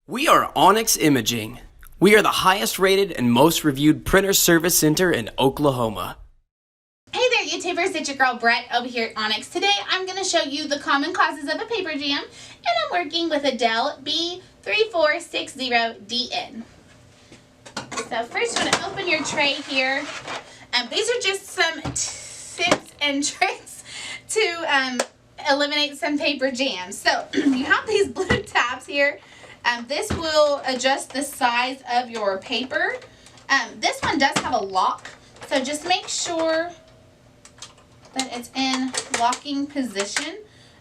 We are Onyx Imaging. We are the highest rated and most reviewed printer service center in Oklahoma. Hey there YouTubers, it's your girl Brett over here at Onyx. Today I'm going to show you the common causes of a paper jam, and I'm working with a Dell B3460DN. So first you want to open your tray here. These are just some tips and tricks to eliminate some paper jams. So you have these blue tabs here. This will adjust the size of your paper. This one does have a lock, so just make sure that it's in locking position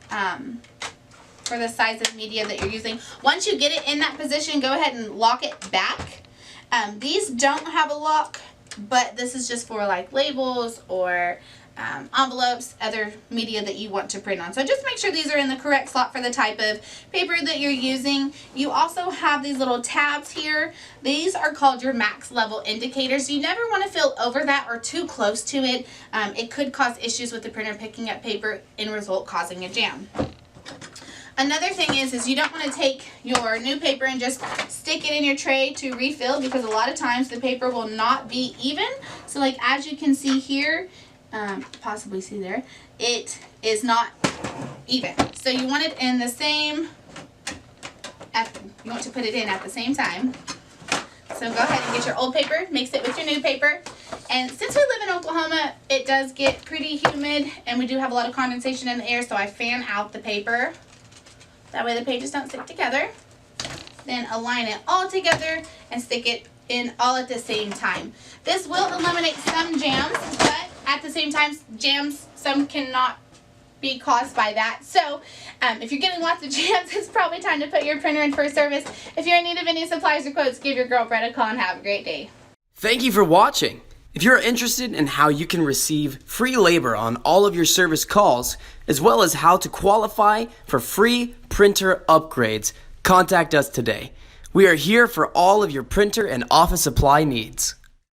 for the size of media that you're using. Once you get it in that position, go ahead and lock it back. These don't have a lock, but this is just for like labels or envelopes, other media that you want to print on. So just make sure these are in the correct slot for the type of paper that you're using. You also have these little tabs here. These are called your max level indicators. You never want to fill over that or too close to it. It could cause issues with the printer picking up paper and result causing a jam. Another thing is you don't want to take your new paper and just stick it in your tray to refill, because a lot of times the paper will not be even. So like as you can see here, possibly see there, it is not even. So you want it in the same, you want to put it in at the same time. So go ahead and get your old paper, mix it with your new paper. And since we live in Oklahoma, it does get pretty humid and we do have a lot of condensation in the air, so I fan out the paper. That way the pages don't stick together. Then align it all together and stick it in all at the same time. This will eliminate some jams, but at the same time, jams, some cannot be caused by that. So if you're getting lots of jams, it's probably time to put your printer in for a service. If you're in need of any supplies or quotes, give your girl Brett a call and have a great day. Thank you for watching. If you're interested in how you can receive free labor on all of your service calls, as well as how to qualify for free printer upgrades, contact us today. We are here for all of your printer and office supply needs.